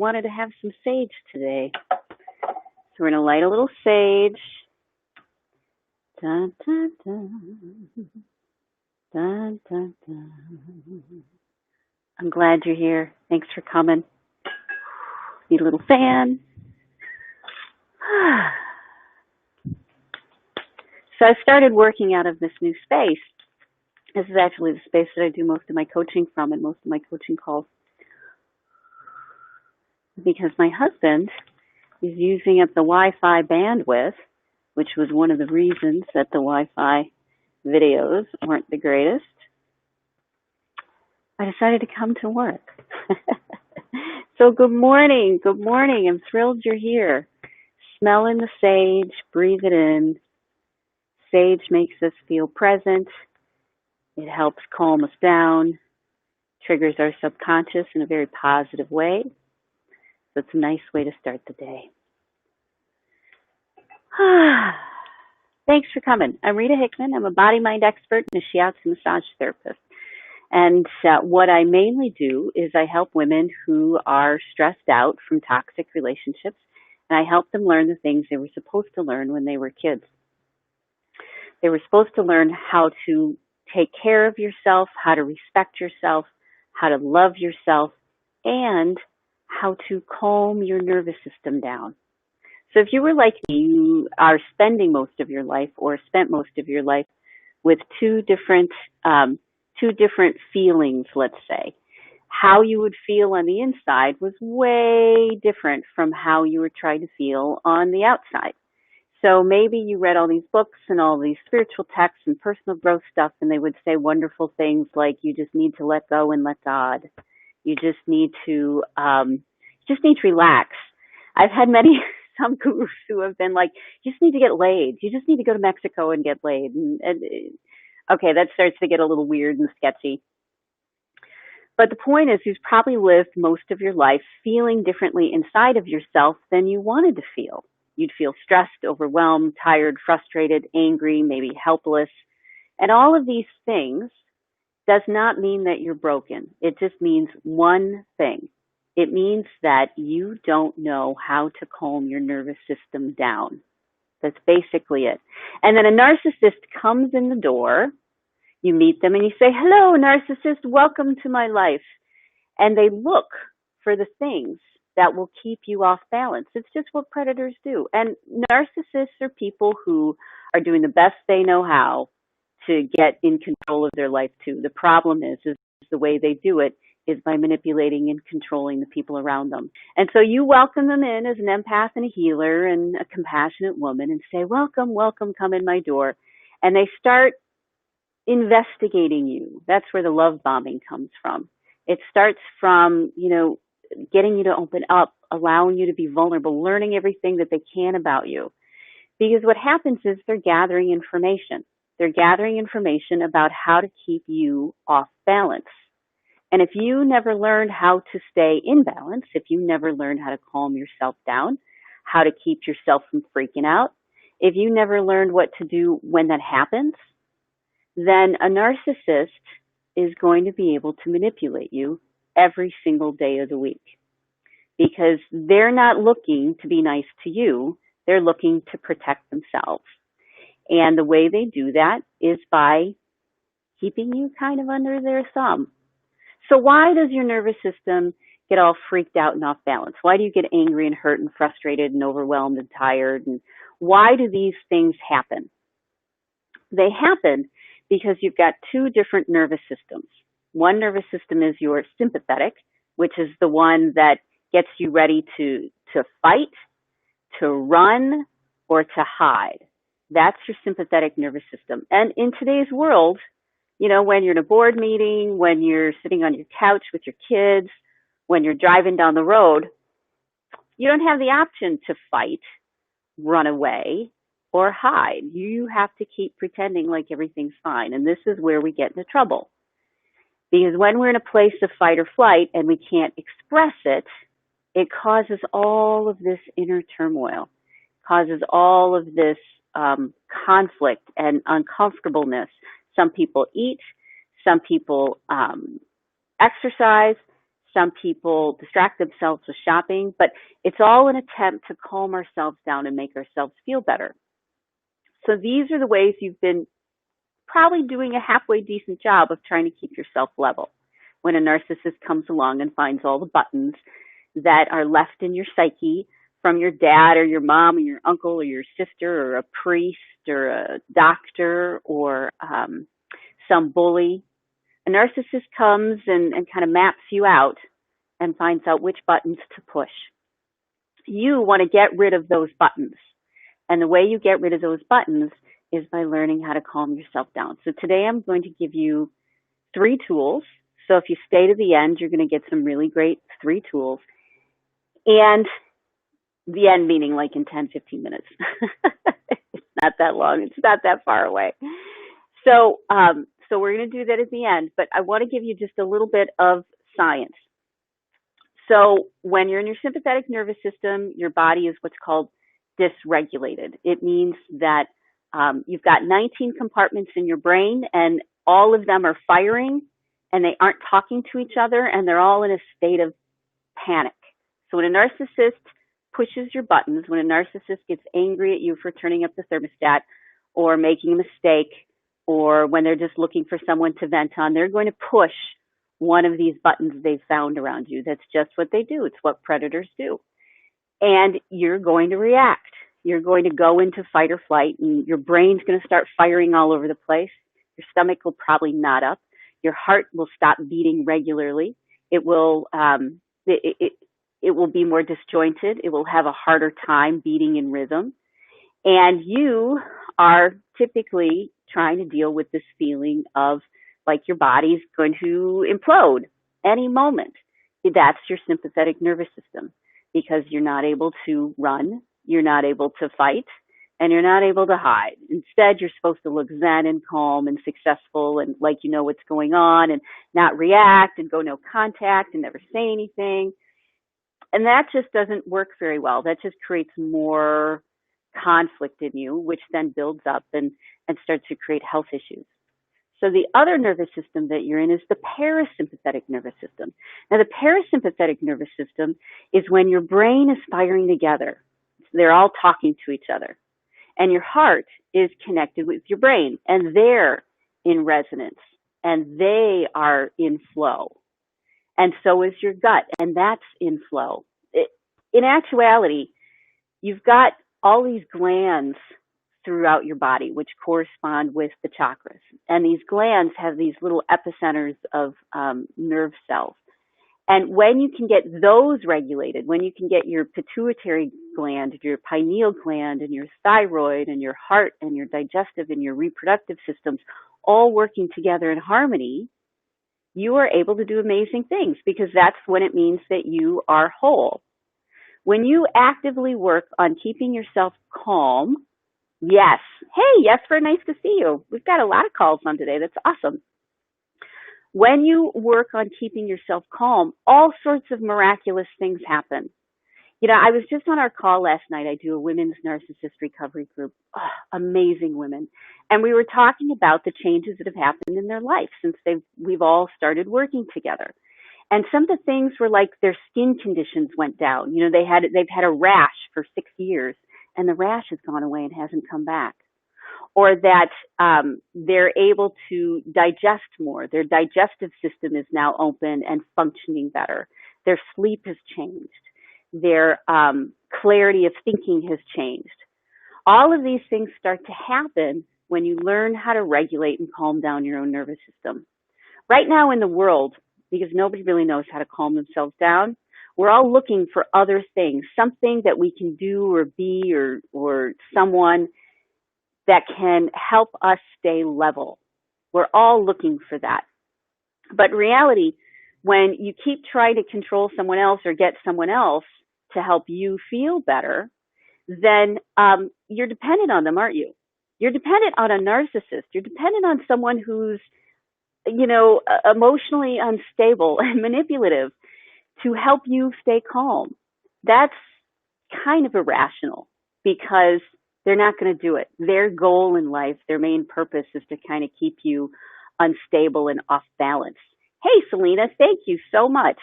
wanted to have some sage today. So we're going to light a little sage. Dun, dun, dun. Dun, dun, dun. I'm glad you're here. Thanks for coming. Need a little fan. So I started working out of this new space. This is actually the space that I do most of my coaching from and most of my coaching calls. Because my husband is using up the Wi-Fi bandwidth, which was one of the reasons that the Wi-Fi videos weren't the greatest. I decided to come to work. So good morning. Good morning. I'm thrilled you're here. Smelling the sage, breathe it in. Sage makes us feel present. It helps calm us down, triggers our subconscious in a very positive way. So it's a nice way to start the day. Thanks for coming. I'm Rita Hickman. I'm a body-mind expert and a shiatsu massage therapist. And what I mainly do is I help women who are stressed out from toxic relationships, and I help them learn the things they were supposed to learn when they were kids. They were supposed to learn how to take care of yourself, how to respect yourself, how to love yourself, and how to calm your nervous system down. So if you were like me, you are spending most of your life or spent most of your life with two different feelings, let's say. How you would feel on the inside was way different from how you were trying to feel on the outside. So maybe you read all these books and all these spiritual texts and personal growth stuff, and they would say wonderful things like you just need to let go and let God. You just need to relax. I've had some gurus who have been like, you just need to get laid. You just need to go to Mexico and get laid. And okay, that starts to get a little weird and sketchy. But the point is, you've probably lived most of your life feeling differently inside of yourself than you wanted to feel. You'd feel stressed, overwhelmed, tired, frustrated, angry, maybe helpless. And all of these things does not mean that you're broken. It just means one thing. It means that you don't know how to calm your nervous system down. That's basically it. And then a narcissist comes in the door. You meet them and you say, hello, narcissist, welcome to my life. And they look for the things that will keep you off balance. It's just what predators do. And narcissists are people who are doing the best they know how to get in control of their life too. The problem is the way they do it is by manipulating and controlling the people around them. And so you welcome them in as an empath and a healer and a compassionate woman and say, welcome, welcome, come in my door. And they start investigating you. That's where the love bombing comes from. It starts from, getting you to open up, allowing you to be vulnerable, learning everything that they can about you. Because what happens is they're gathering information. They're gathering information about how to keep you off balance. And if you never learned how to stay in balance, if you never learned how to calm yourself down, how to keep yourself from freaking out, if you never learned what to do when that happens, then a narcissist is going to be able to manipulate you every single day of the week. Because they're not looking to be nice to you, they're looking to protect themselves. And the way they do that is by keeping you kind of under their thumb. So why does your nervous system get all freaked out and off balance? Why do you get angry and hurt and frustrated and overwhelmed and tired? And why do these things happen? They happen because you've got two different nervous systems. One nervous system is your sympathetic, which is the one that gets you ready to fight, to run, or to hide. That's your sympathetic nervous system. And in today's world, when you're in a board meeting, when you're sitting on your couch with your kids, when you're driving down the road, you don't have the option to fight, run away, or hide. You have to keep pretending like everything's fine. And this is where we get into trouble. Because when we're in a place of fight or flight and we can't express it, it causes all of this inner turmoil, causes all of this conflict and uncomfortableness. Some people eat, some people exercise, Some people distract themselves with shopping, but it's all an attempt to calm ourselves down and make ourselves feel better. So these are the ways you've been probably doing a halfway decent job of trying to keep yourself level. When a narcissist comes along and finds all the buttons that are left in your psyche from your dad or your mom or your uncle or your sister or a priest or a doctor or some bully, a narcissist comes and kind of maps you out and finds out which buttons to push. You want to get rid of those buttons. And the way you get rid of those buttons is by learning how to calm yourself down. So today I'm going to give you 3 tools. So if you stay to the end, you're going to get some really great 3 tools. And the end meaning like in 10, 15 minutes. It's not that long. It's not that far away. So we're going to do that at the end, but I want to give you just a little bit of science. So when you're in your sympathetic nervous system, your body is what's called dysregulated. It means that you've got 19 compartments in your brain, and all of them are firing, and they aren't talking to each other, and they're all in a state of panic. So when a narcissist pushes your buttons, when a narcissist gets angry at you for turning up the thermostat or making a mistake, or when they're just looking for someone to vent on, they're going to push one of these buttons they've found around you. That's just what they do. It's what predators do. And you're going to react. You're going to go into fight or flight, and your brain's going to start firing all over the place. Your stomach will probably knot up. Your heart will stop beating regularly. It will it will be more disjointed. It will have a harder time beating in rhythm. And you are typically trying to deal with this feeling of like your body's going to implode any moment. That's your sympathetic nervous system, because you're not able to run, you're not able to fight, and you're not able to hide. Instead, you're supposed to look zen and calm and successful and like you know what's going on and not react and go no contact and never say anything. And that just doesn't work very well. That just creates more conflict in you, which then builds up and starts to create health issues. So the other nervous system that you're in is the parasympathetic nervous system. Now, the parasympathetic nervous system is when your brain is firing together. They're all talking to each other. And your heart is connected with your brain, and they're in resonance, and they are in flow. And so is your gut, and that's in flow. In actuality, you've got all these glands throughout your body, which correspond with the chakras. And these glands have these little epicenters of nerve cells. And when you can get those regulated, when you can get your pituitary gland, your pineal gland, and your thyroid, and your heart, and your digestive, and your reproductive systems all working together in harmony, you are able to do amazing things, because that's when it means that you are whole. When you actively work on keeping yourself calm, yes. Hey, Jesper, nice to see you. We've got a lot of calls on today. That's awesome. When you work on keeping yourself calm, all sorts of miraculous things happen. You know, I was just on our call last night. I do a women's narcissist recovery group. Oh, amazing women. And we were talking about the changes that have happened in their life since we've all started working together. And some of the things were like their skin conditions went down. You know, they've had a rash for 6 years, and the rash has gone away and hasn't come back. Or that they're able to digest more. Their digestive system is now open and functioning better. Their sleep has changed. Their clarity of thinking has changed. All of these things start to happen when you learn how to regulate and calm down your own nervous system. Right now in the world, because nobody really knows how to calm themselves down, we're all looking for other things, something that we can do or be or someone that can help us stay level. We're all looking for that. But in reality, when you keep trying to control someone else or get someone else to help you feel better, then you're dependent on them, aren't you? You're dependent on a narcissist. You're dependent on someone who's, you know, emotionally unstable and manipulative to help you stay calm. That's kind of irrational, because they're not going to do it. Their goal in life, their main purpose is to kind of keep you unstable and off balance. Hey, Selena, thank you so much.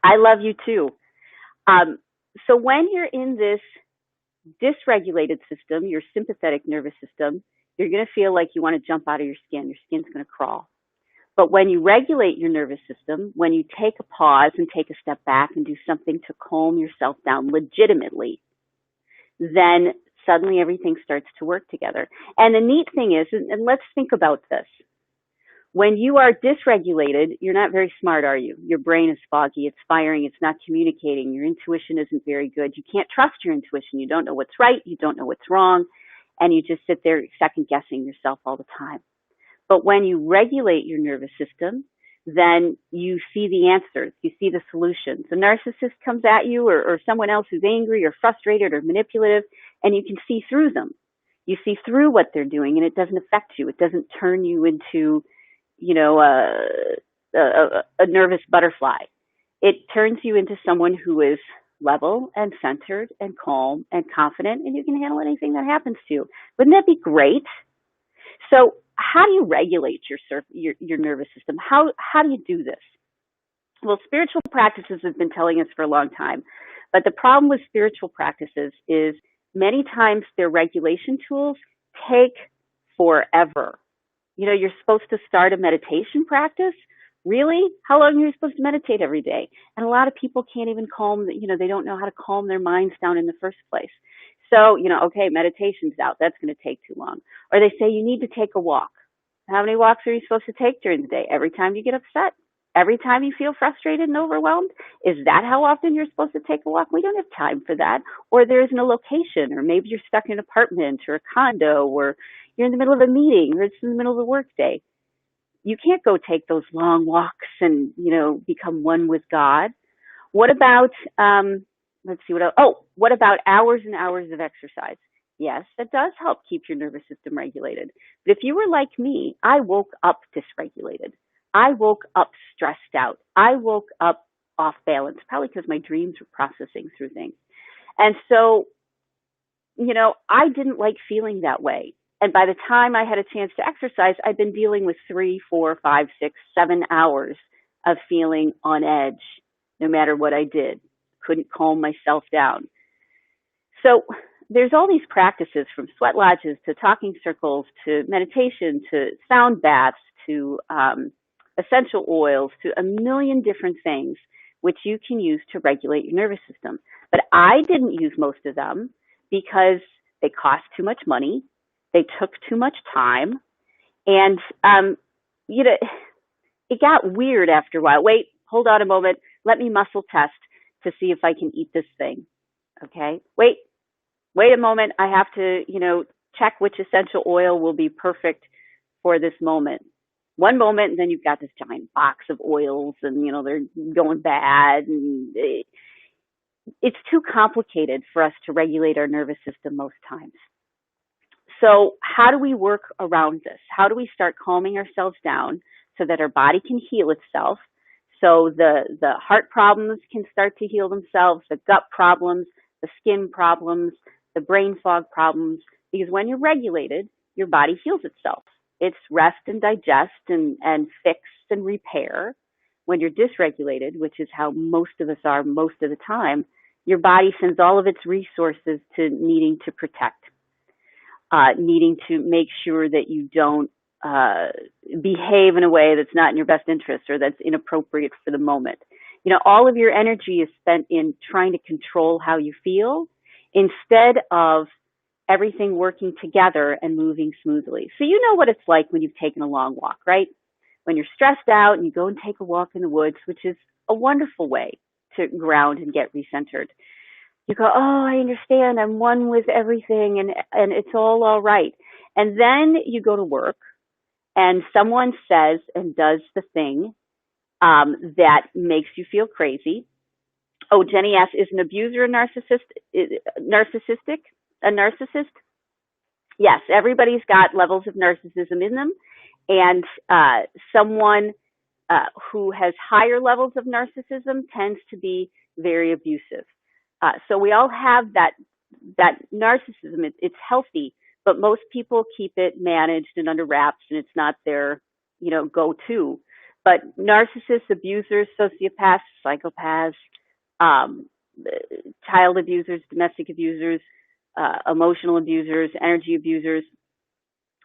I love you too. Um, so when you're in this dysregulated system, your sympathetic nervous system, you're going to feel like you want to jump out of your skin. Your skin's going to crawl. But when you regulate your nervous system, when you take a pause and take a step back and do something to calm yourself down legitimately, then suddenly everything starts to work together. And the neat thing is, and let's think about this. When you are dysregulated, you're not very smart, are you? Your brain is foggy, it's firing, it's not communicating, your intuition isn't very good. You can't trust your intuition. You don't know what's right, you don't know what's wrong, and you just sit there second guessing yourself all the time. But when you regulate your nervous system, then you see the answers, you see the solutions. A narcissist comes at you, or someone else who's angry or frustrated or manipulative, and you can see through them. You see through what they're doing, and it doesn't affect you. It doesn't turn you into, a nervous butterfly. It turns you into someone who is level and centered and calm and confident, and you can handle anything that happens to you. Wouldn't that be great? So how do you regulate your nervous system? How do you do this? Well, spiritual practices have been telling us for a long time, but the problem with spiritual practices is many times their regulation tools take forever. You're supposed to start a meditation practice. Really? How long are you supposed to meditate every day? And a lot of people can't even they don't know how to calm their minds down in the first place. So, okay, meditation's out. That's going to take too long. Or they say you need to take a walk. How many walks are you supposed to take during the day? Every time you get upset? Every time you feel frustrated and overwhelmed? Is that how often you're supposed to take a walk? We don't have time for that. Or there isn't a location, or maybe you're stuck in an apartment or a condo, or you're in the middle of a meeting, or it's in the middle of the workday. You can't go take those long walks and, become one with God. What about, what about hours and hours of exercise? Yes, that does help keep your nervous system regulated. But if you were like me, I woke up dysregulated. I woke up stressed out. I woke up off balance, probably because my dreams were processing through things. And so, I didn't like feeling that way. And by the time I had a chance to exercise, I'd been dealing with 3, 4, 5, 6, 7 hours of feeling on edge, no matter what I did. Couldn't calm myself down. So there's all these practices, from sweat lodges to talking circles to meditation to sound baths to essential oils to a million different things which you can use to regulate your nervous system. But I didn't use most of them because they cost too much money. They took too much time. And, it got weird after a while. Wait, hold on a moment. Let me muscle test to see if I can eat this thing. Okay. Wait a moment. I have to, check which essential oil will be perfect for this moment. One moment, and then you've got this giant box of oils and, they're going bad. And it's too complicated for us to regulate our nervous system most times. So how do we work around this? How do we start calming ourselves down so that our body can heal itself? So the heart problems can start to heal themselves, the gut problems, the skin problems, the brain fog problems, because when you're regulated, your body heals itself. It's rest and digest and fix and repair. When you're dysregulated, which is how most of us are most of the time, your body sends all of its resources to needing to protect, needing to make sure that you don't behave in a way that's not in your best interest or that's inappropriate for the moment. All of your energy is spent in trying to control how you feel instead of everything working together and moving smoothly. So you know what it's like when you've taken a long walk, right? When you're stressed out and you go and take a walk in the woods, which is a wonderful way to ground and get recentered. You go, oh, I understand. I'm one with everything and it's all right. And then you go to work and someone says and does the thing that makes you feel crazy. Oh, Jenny asks, is an abuser a narcissistic? A narcissist? Yes, everybody's got levels of narcissism in them. And someone who has higher levels of narcissism tends to be very abusive. So we all have that narcissism. It's healthy, but most people keep it managed and under wraps, and it's not their, go-to. But narcissists, abusers, sociopaths, psychopaths, um, child abusers, domestic abusers, emotional abusers, energy abusers,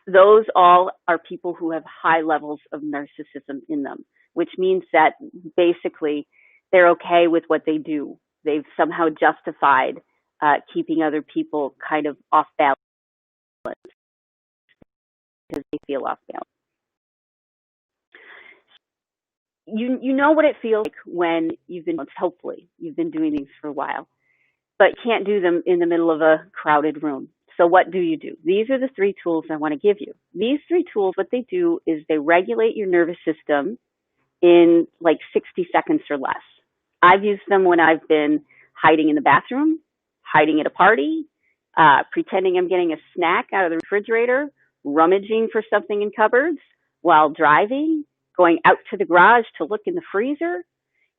those all are people who have high levels of narcissism in them, which means that basically they're okay with what they do. They've somehow justified keeping other people kind of off balance because they feel off balance. You know what it feels like when hopefully you've been doing these for a while, but can't do them in the middle of a crowded room. So what do? These are the 3 tools I want to give you. These 3 tools, what they do is they regulate your nervous system in like 60 seconds or less. I've used them when I've been hiding in the bathroom, hiding at a party, pretending I'm getting a snack out of the refrigerator, rummaging for something in cupboards while driving, going out to the garage to look in the freezer.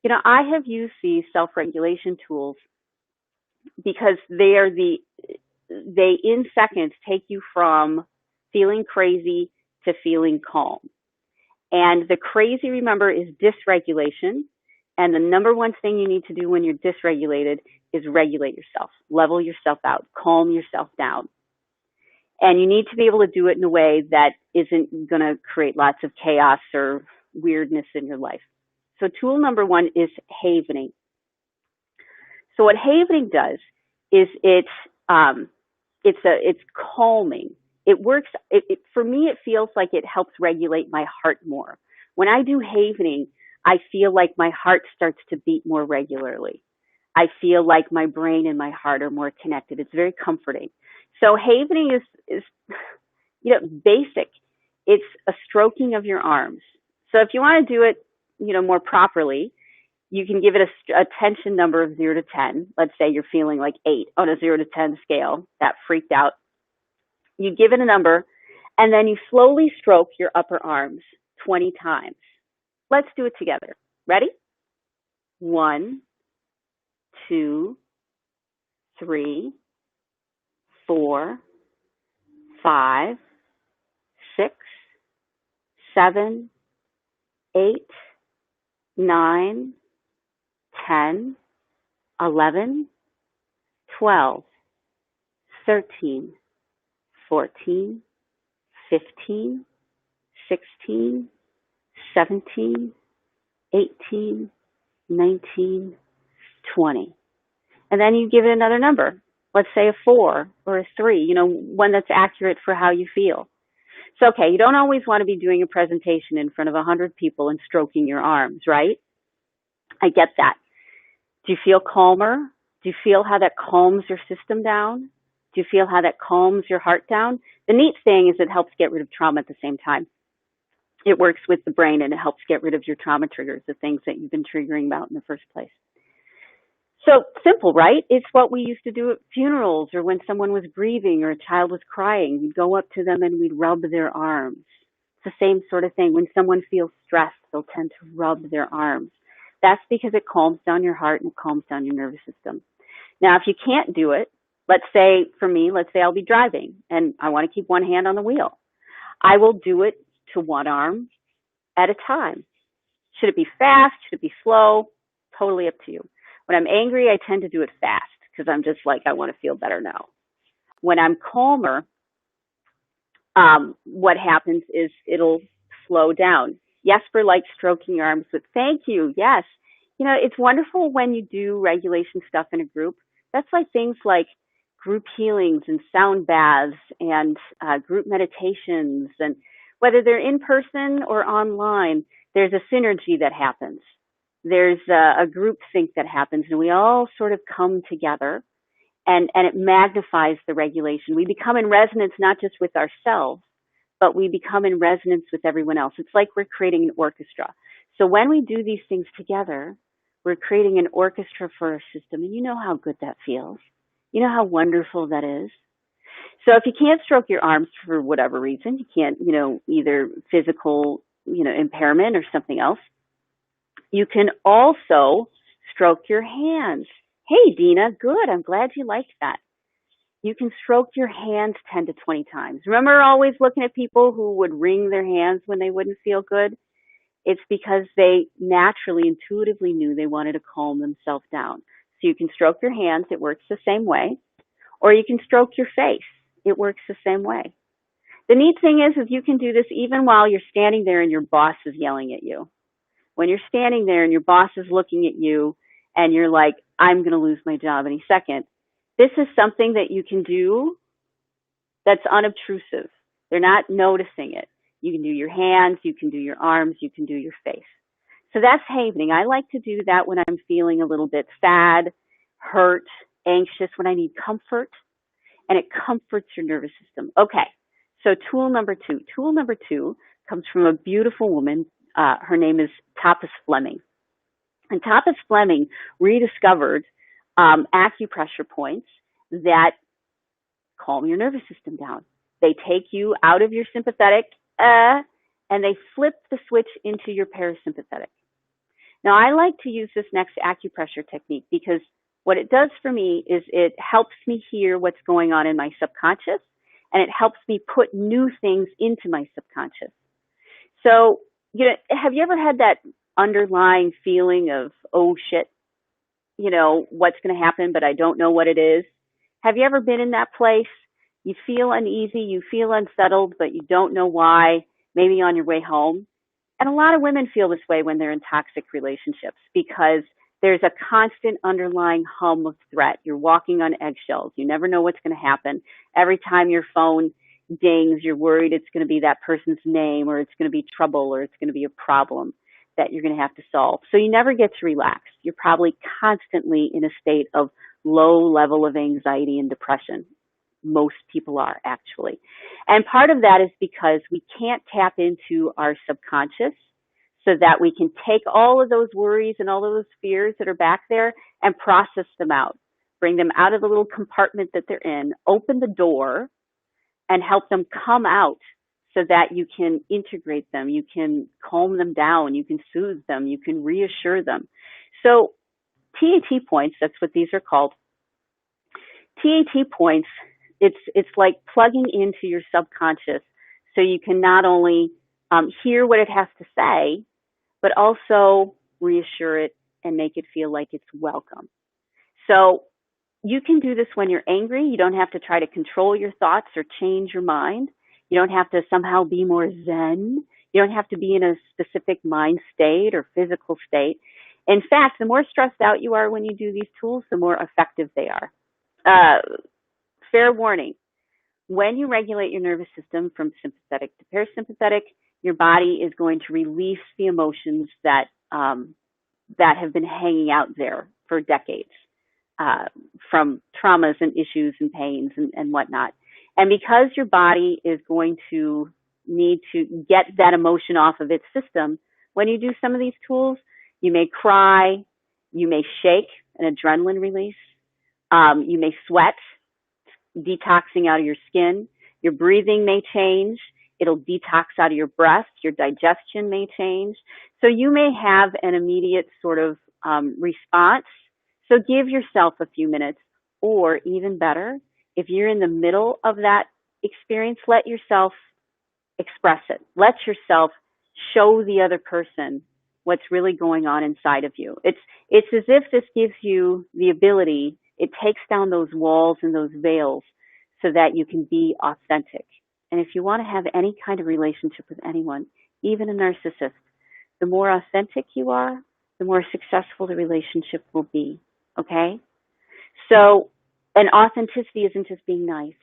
I have used these self-regulation tools because they in seconds take you from feeling crazy to feeling calm. And the crazy, remember, is dysregulation. And the number one thing you need to do when you're dysregulated is regulate yourself, level yourself out, calm yourself down. And you need to be able to do it in a way that isn't going to create lots of chaos or weirdness in your life. So tool number 1 is havening. So what havening does is it's calming. It works. For me, it feels like it helps regulate my heart more. When I do havening, I feel like my heart starts to beat more regularly. I feel like my brain and my heart are more connected. It's very comforting. So havening is basic. It's a stroking of your arms. So if you want to do it, more properly, you can give it a tension number of 0 to 10. Let's say you're feeling like 8 on a 0 to 10 scale. That freaked out. You give it a number, and then you slowly stroke your upper arms 20 times. Let's do it together. Ready? 1, 2, 3, 4, 5, 6, 7, 8, 9, 10, 11, 12, 13, 14, 15, 16, 17, 18, 19, 20. And then you give it another number. Let's say a 4 or a 3, one that's accurate for how you feel. So, okay, you don't always want to be doing a presentation in front of 100 people and stroking your arms, right? I get that. Do you feel calmer? Do you feel how that calms your system down? Do you feel how that calms your heart down? The neat thing is it helps get rid of trauma at the same time. It works with the brain and it helps get rid of your trauma triggers, the things that you've been triggering about in the first place. So simple, right? It's what we used to do at funerals or when someone was grieving or a child was crying. We'd go up to them and we'd rub their arms. It's the same sort of thing. When someone feels stressed, they'll tend to rub their arms. That's because it calms down your heart and it calms down your nervous system. Now, if you can't do it, let's say I'll be driving and I want to keep one hand on the wheel. I will do it to one arm at a time. Should it be fast? Should it be slow? Totally up to you. When I'm angry, I tend to do it fast because I'm just like, I want to feel better now. When I'm calmer, what happens is it'll slow down. Jesper likes stroking your arms, but thank you. Yes. It's wonderful when you do regulation stuff in a group. That's like things like group healings and sound baths and group meditations. And whether they're in person or online, there's a synergy that happens. There's a group sync that happens, and we all sort of come together, and it magnifies the regulation. We become in resonance not just with ourselves, but we become in resonance with everyone else. It's like we're creating an orchestra. So when we do these things together, we're creating an orchestra for our system, and you know how good that feels. You know how wonderful that is. So if you can't stroke your arms for whatever reason, you can't, either physical, impairment or something else, you can also stroke your hands. Hey, Dina, good. I'm glad you liked that. You can stroke your hands 10 to 20 times. Remember always looking at people who would wring their hands when they wouldn't feel good? It's because they naturally, intuitively knew they wanted to calm themselves down. So you can stroke your hands, it works the same way, or you can stroke your face, it works the same way. The neat thing is you can do this even while you're standing there and your boss is yelling at you. When you're standing there and your boss is looking at you and you're like, I'm going to lose my job any second, this is something that you can do that's unobtrusive. They're not noticing it. You can do your hands, you can do your arms, you can do your face. So that's havening. I like to do that when I'm feeling a little bit sad, hurt, anxious, when I need comfort, and it comforts your nervous system. Okay, so tool number two. Tool number two comes from a beautiful woman. Her name is Tapas Fleming. And Tapas Fleming rediscovered acupressure points that calm your nervous system down. They take you out of your sympathetic and they flip the switch into your parasympathetic. Now, I like to use this next acupressure technique because what it does for me is it helps me hear what's going on in my subconscious, and it helps me put new things into my subconscious. So, have you ever had that underlying feeling of, oh shit, what's going to happen, but I don't know what it is? Have you ever been in that place? You feel uneasy, you feel unsettled, but you don't know why, maybe on your way home. And a lot of women feel this way when they're in toxic relationships because there's a constant underlying hum of threat. You're walking on eggshells. You never know what's going to happen. Every time your phone dings, you're worried it's going to be that person's name, or it's going to be trouble, or it's going to be a problem that you're going to have to solve. So you never get to relax. You're probably constantly in a state of low level of anxiety and depression. Most people are, actually. And part of that is because we can't tap into our subconscious so that we can take all of those worries and all of those fears that are back there and process them out, bring them out of the little compartment that they're in, open the door, and help them come out so that you can integrate them, you can calm them down, you can soothe them, you can reassure them. So TAT points, that's what these are called. TAT points, it's like plugging into your subconscious so you can not only hear what it has to say, but also reassure it and make it feel like it's welcome. So you can do this when you're angry. You don't have to try to control your thoughts or change your mind. You don't have to somehow be more zen. You don't have to be in a specific mind state or physical state. In fact, the more stressed out you are when you do these tools, the more effective they are. Fair warning, when you regulate your nervous system from sympathetic to parasympathetic, your body is going to release the emotions that have been hanging out there for decades, from traumas and issues and pains and whatnot. And because your body is going to need to get that emotion off of its system, when you do some of these tools, you may cry, you may shake, an adrenaline release, you may sweat, detoxing out of your skin. Your breathing may change. It'll detox out of your breath. Your digestion may change. So you may have an immediate sort of response. So give yourself a few minutes, or even better, if you're in the middle of that experience, let yourself express it. Let yourself show the other person what's really going on inside of you. It's as if this gives you the ability, it takes down those walls and those veils so that you can be authentic. And if you want to have any kind of relationship with anyone, even a narcissist, the more authentic you are, the more successful the relationship will be. Okay? So, and authenticity isn't just being nice.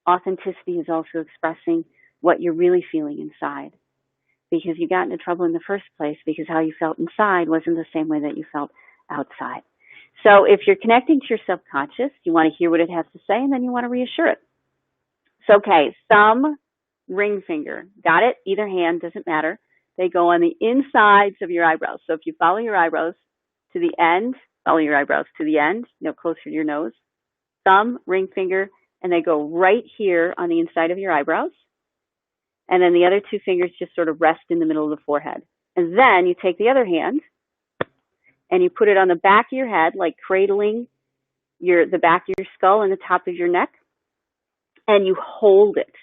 Authenticity is also expressing what you're really feeling inside. Because you got into trouble in the first place because how you felt inside wasn't the same way that you felt outside. So if you're connecting to your subconscious, you want to hear what it has to say, and then you want to reassure it. So, okay, thumb, ring finger. Got it? Either hand, doesn't matter. They go on the insides of your eyebrows. So if you follow your eyebrows to the end, closer to your nose, thumb, ring finger, and they go right here on the inside of your eyebrows. And then the other two fingers just sort of rest in the middle of the forehead. And then you take the other hand and you put it on the back of your head, like cradling the back of your skull and the top of your neck, and you hold it.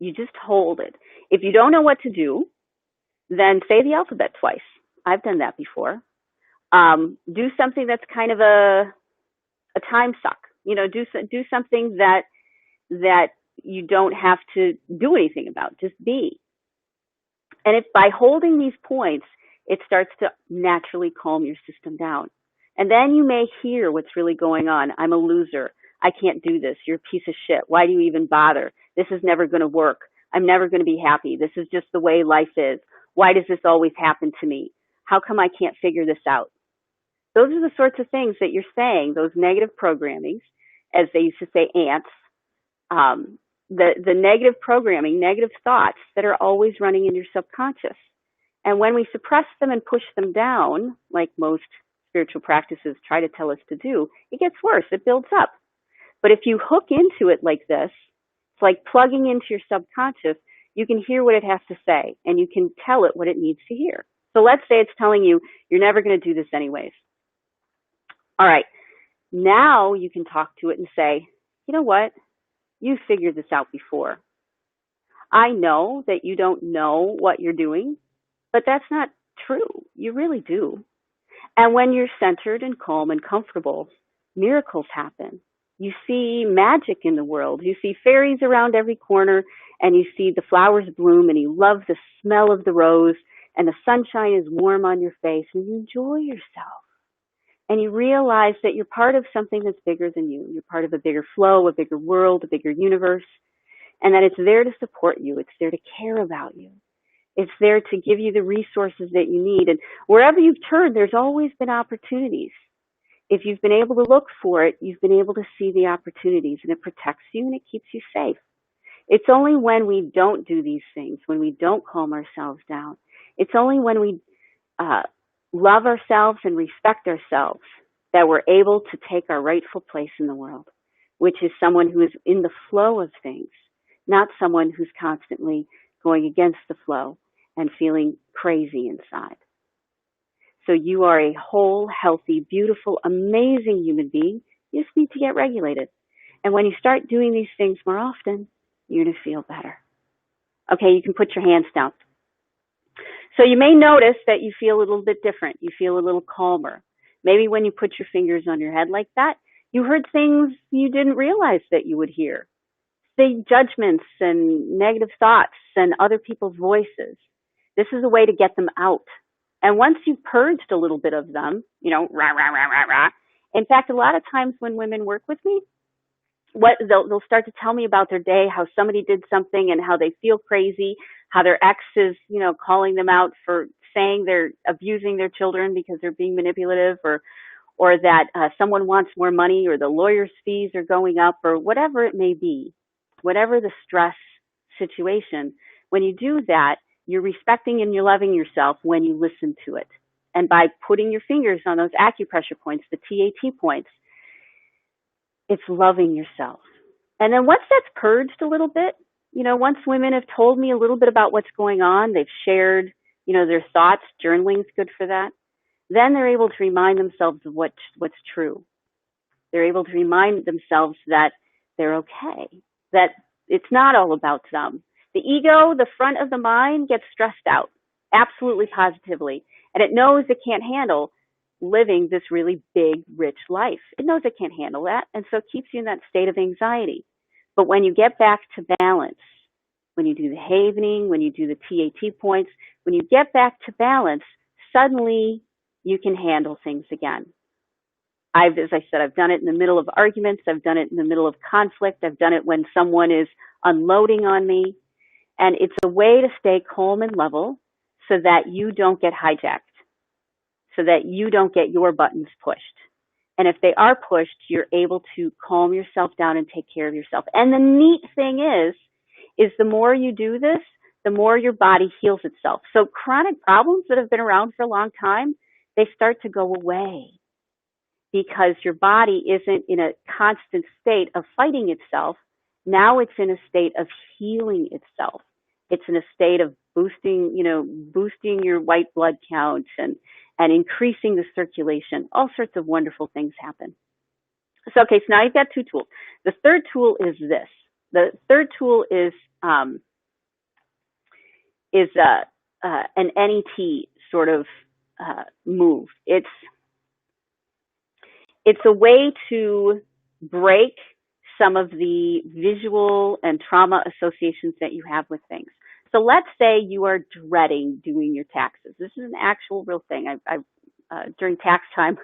You just hold it. If you don't know what to do, then say the alphabet twice. I've done that before. Do something that's kind of a time suck. Do something that you don't have to do anything about. Just be. And if by holding these points, it starts to naturally calm your system down. And then you may hear what's really going on. I'm a loser. I can't do this. You're a piece of shit. Why do you even bother? This is never going to work. I'm never going to be happy. This is just the way life is. Why does this always happen to me? How come I can't figure this out? Those are the sorts of things that you're saying, those negative programmings, as they used to say, ants, the negative programming, negative thoughts that are always running in your subconscious. And when we suppress them and push them down, like most spiritual practices try to tell us to do, it gets worse. It builds up. But if you hook into it like this, it's like plugging into your subconscious, you can hear what it has to say, and you can tell it what it needs to hear. So let's say it's telling you, you're never going to do this anyways. All right, now you can talk to it and say, you know what? You figured this out before. I know that you don't know what you're doing, but that's not true. You really do. And when you're centered and calm and comfortable, miracles happen. You see magic in the world. You see fairies around every corner, and you see the flowers bloom, and you love the smell of the rose, and the sunshine is warm on your face, and you enjoy yourself. And you realize that you're part of something that's bigger than you. You're part of a bigger flow, a bigger world, a bigger universe, and that it's there to support you. It's there to care about you. It's there to give you the resources that you need. And wherever you've turned, there's always been opportunities. If you've been able to look for it, you've been able to see the opportunities, and it protects you and it keeps you safe. It's only when we don't do these things, when we don't calm ourselves down, it's only when we love ourselves and respect ourselves that we're able to take our rightful place in the world, which is someone who is in the flow of things, not someone who's constantly going against the flow and feeling crazy inside. So you are a whole, healthy, beautiful, amazing human being. You just need to get regulated. And when you start doing these things more often, you're going to feel better. Okay, you can put your hands down. So you may notice that you feel a little bit different. You feel a little calmer. Maybe when you put your fingers on your head like that, you heard things you didn't realize that you would hear. Big judgments and negative thoughts and other people's voices. This is a way to get them out. And once you've purged a little bit of them, rah, rah, rah, rah, rah. In fact, a lot of times when women work with me, they'll start to tell me about their day, how somebody did something and how they feel crazy, how their ex is, calling them out for saying they're abusing their children because they're being manipulative, or that someone wants more money, or the lawyer's fees are going up, or whatever it may be, whatever the stress situation. When you do that, you're respecting and you're loving yourself when you listen to it. And by putting your fingers on those acupressure points, the TAT points, it's loving yourself. And then once that's purged a little bit, once women have told me a little bit about what's going on, they've shared, their thoughts, journaling's good for that, then they're able to remind themselves of what's true. They're able to remind themselves that they're okay, that it's not all about them. The ego, the front of the mind, gets stressed out, absolutely positively, and it knows it can't handle living this really big, rich life. It knows it can't handle that, and so it keeps you in that state of anxiety. But when you get back to balance, when you do the havening, when you do the TAT points, when you get back to balance, suddenly you can handle things again. As I said, I've done it in the middle of arguments. I've done it in the middle of conflict. I've done it when someone is unloading on me. And it's a way to stay calm and level so that you don't get hijacked, so that you don't get your buttons pushed. And if they are pushed, you're able to calm yourself down and take care of yourself. And the neat thing is the more you do this, the more your body heals itself. So chronic problems that have been around for a long time, they start to go away because your body isn't in a constant state of fighting itself. Now it's in a state of healing itself. It's in a state of boosting your white blood count and increasing the circulation. All sorts of wonderful things happen. So now you've got two tools. The third tool is this. The third tool is an NET sort of move. It's a way to break some of the visual and trauma associations that you have with things. So let's say you are dreading doing your taxes. This is an actual real thing. During tax time,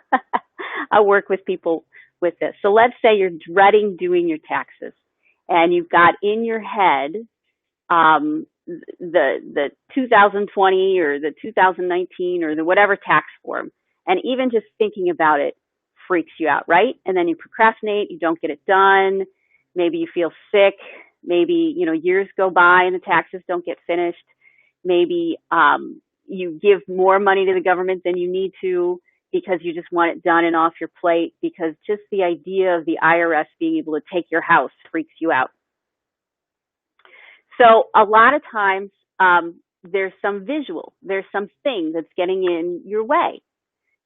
I work with people with this. So let's say you're dreading doing your taxes, and you've got in your head the 2020 or the 2019 or the whatever tax form, and even just thinking about it freaks you out, right? And then you procrastinate, you don't get it done, maybe you feel sick, maybe years go by and the taxes don't get finished, maybe you give more money to the government than you need to because you just want it done and off your plate, because just the idea of the IRS being able to take your house freaks you out. So a lot of times there's some visual, there's something that's getting in your way,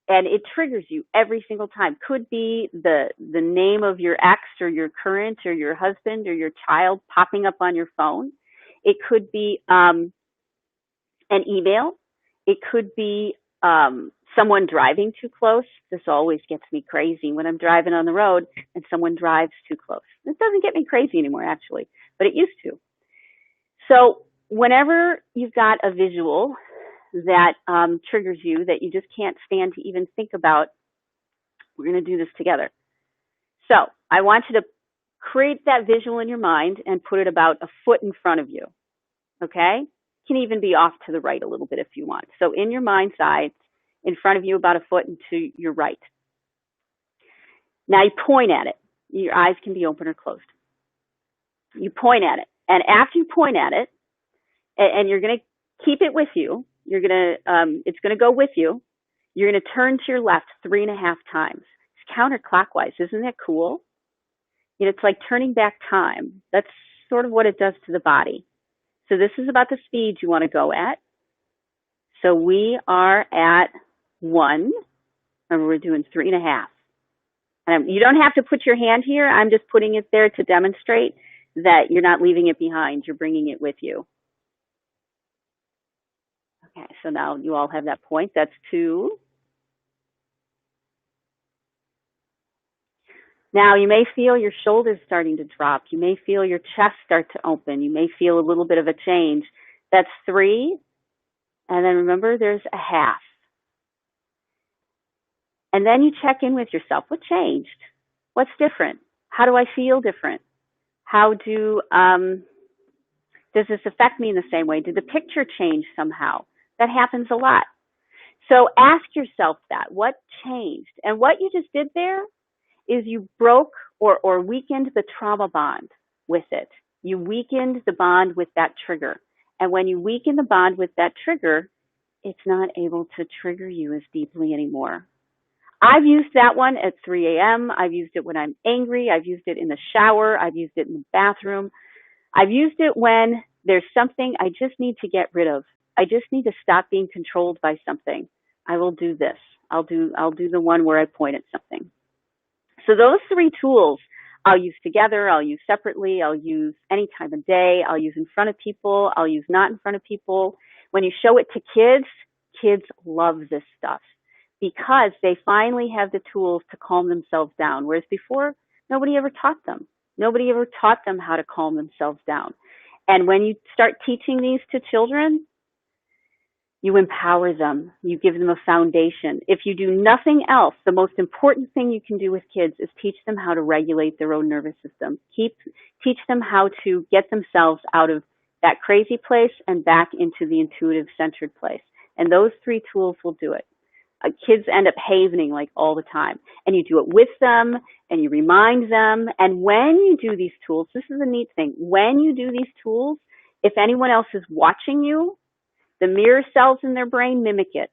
and it triggers you every single time. Could be the name of your ex or your current or your husband or your child popping up on your phone. It could be an email. It could be someone driving too close. This always gets me crazy when I'm driving on the road and someone drives too close. It doesn't get me crazy anymore, actually, but it used to. So whenever you've got a visual that triggers you, that you just can't stand to even think about, we're going to do this together. So I want you to create that visual in your mind and put it about a foot in front of you, okay? It can even be off to the right a little bit if you want. So in your mind's eye, in front of you about a foot and to your right. Now you point at it. Your eyes can be open or closed. You point at it. And after you point at it, and you're going to keep it with you, it's going to go with you, you're going to turn to your left 3.5 times. It's counterclockwise. Isn't that cool? It's like turning back time. That's sort of what it does to the body. So this is about the speed you want to go at. So we are at 1. Remember, we're doing 3.5. And you don't have to put your hand here. I'm just putting it there to demonstrate that you're not leaving it behind. You're bringing it with you. Okay, so now you all have that point. That's 2. Now you may feel your shoulders starting to drop. You may feel your chest start to open. You may feel a little bit of a change. That's 3. And then remember, there's a half. And then you check in with yourself. What changed? What's different? How do I feel different? How does this affect me in the same way? Did the picture change somehow? That happens a lot. So ask yourself that. What changed? And what you just did there is you broke or weakened the trauma bond with it. You weakened the bond with that trigger. And when you weaken the bond with that trigger, it's not able to trigger you as deeply anymore. I've used that one at 3 a.m. I've used it when I'm angry. I've used it in the shower. I've used it in the bathroom. I've used it when there's something I just need to get rid of. I just need to stop being controlled by something. I will do this. I'll do the one where I point at something. So those 3 tools I'll use together. I'll use separately. I'll use any time of day. I'll use in front of people. I'll use not in front of people. When you show it to kids, kids love this stuff, because they finally have the tools to calm themselves down, whereas before, nobody ever taught them. Nobody ever taught them how to calm themselves down. And when you start teaching these to children, you empower them. You give them a foundation. If you do nothing else, the most important thing you can do with kids is teach them how to regulate their own nervous system. Teach them how to get themselves out of that crazy place and back into the intuitive, centered place. And those 3 tools will do it. Kids end up havening like all the time, and you do it with them and you remind them. And when you do these tools, this is a neat thing. When you do these tools, if anyone else is watching you, the mirror cells in their brain mimic it.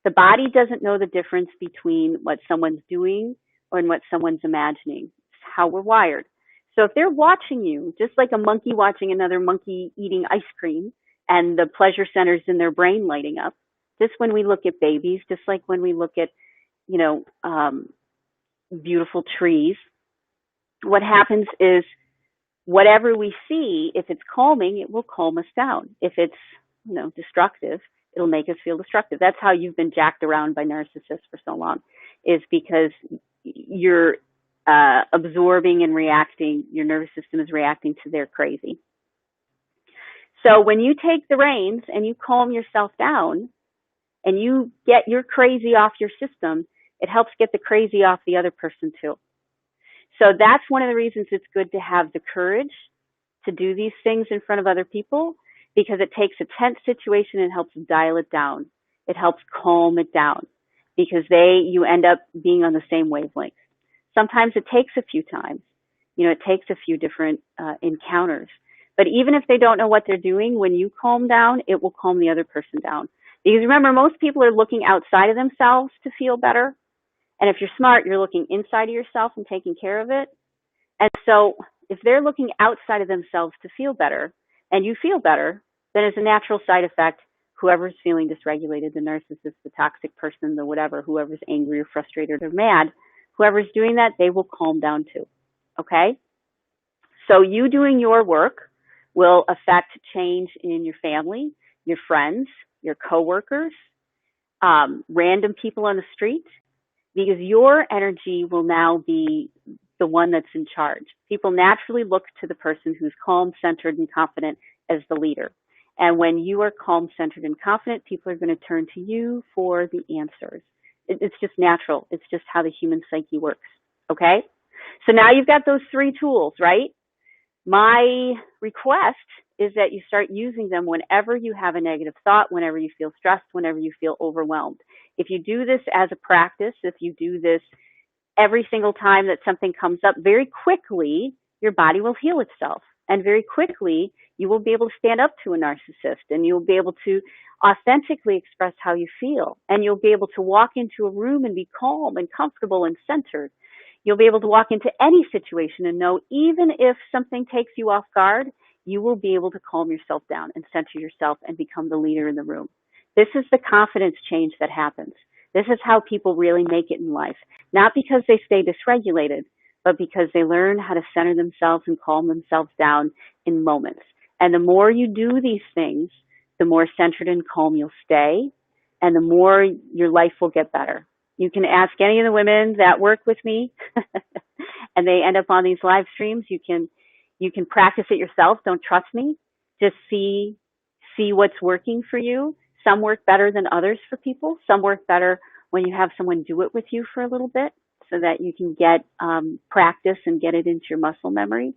The body doesn't know the difference between what someone's doing and what someone's imagining. It's how we're wired. So if they're watching you, just like a monkey watching another monkey eating ice cream and the pleasure centers in their brain lighting up, just when we look at babies, just like when we look at, beautiful trees, what happens is whatever we see, if it's calming, it will calm us down. If it's destructive, it'll make us feel destructive. That's how you've been jacked around by narcissists for so long, is because you're absorbing and reacting. Your nervous system is reacting to their crazy. So when you take the reins and you calm yourself down and you get your crazy off your system, it helps get the crazy off the other person too. So that's one of the reasons it's good to have the courage to do these things in front of other people, because it takes a tense situation and helps dial it down. It helps calm it down, because you end up being on the same wavelength. Sometimes it takes a few times. It takes a few different encounters. But even if they don't know what they're doing, when you calm down, it will calm the other person down. Because remember, most people are looking outside of themselves to feel better. And if you're smart, you're looking inside of yourself and taking care of it. And so if they're looking outside of themselves to feel better, and you feel better, then as a natural side effect, whoever's feeling dysregulated, the narcissist, the toxic person, the whatever, whoever's angry or frustrated or mad, whoever's doing that, they will calm down too. Okay? So you doing your work will affect change in your family, your friends, your coworkers, random people on the street, because your energy will now be the one that's in charge. People naturally look to the person who's calm, centered, and confident as the leader. And when you are calm, centered, and confident, people are going to turn to you for the answers. It's just natural. It's just how the human psyche works. Okay? So now you've got those 3 tools, right? My request is that you start using them whenever you have a negative thought, whenever you feel stressed, whenever you feel overwhelmed. If you do this as a practice, if you do this every single time that something comes up, very quickly, your body will heal itself. And very quickly, you will be able to stand up to a narcissist, and you'll be able to authentically express how you feel. And you'll be able to walk into a room and be calm and comfortable and centered. You'll be able to walk into any situation and know, even if something takes you off guard, you will be able to calm yourself down and center yourself and become the leader in the room. This is the confidence change that happens. This is how people really make it in life. Not because they stay dysregulated, but because they learn how to center themselves and calm themselves down in moments. And the more you do these things, the more centered and calm you'll stay, and the more your life will get better. You can ask any of the women that work with me and they end up on these live streams. You can practice it yourself. Don't trust me. Just see what's working for you. Some work better than others for people. Some work better when you have someone do it with you for a little bit so that you can get practice and get it into your muscle memory.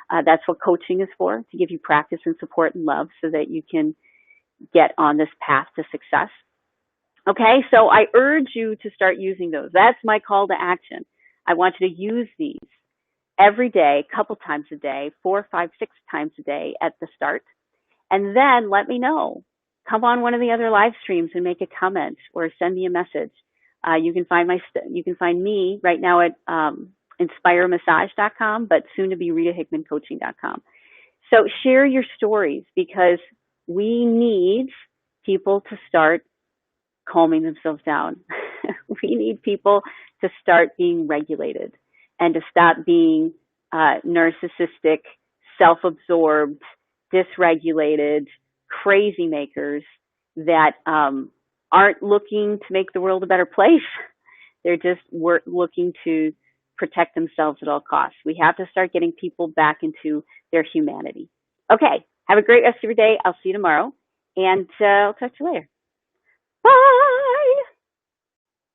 That's what coaching is for, to give you practice and support and love so that you can get on this path to success. Okay, so I urge you to start using those. That's my call to action. I want you to use these every day, a couple times a day, 4, 5, 6 times a day at the start. And then let me know. Come on one of the other live streams and make a comment or send me a message. You can find me right now at inspiremassage.com, but soon to be ritahickmancoaching.com. So share your stories, because we need people to start calming themselves down. We need people to start being regulated and to stop being narcissistic, self-absorbed, dysregulated, crazy makers that aren't looking to make the world a better place. They're just looking to protect themselves at all costs. We have to start getting people back into their humanity. Okay, have a great rest of your day. I'll see you tomorrow, and I'll talk to you later. Bye!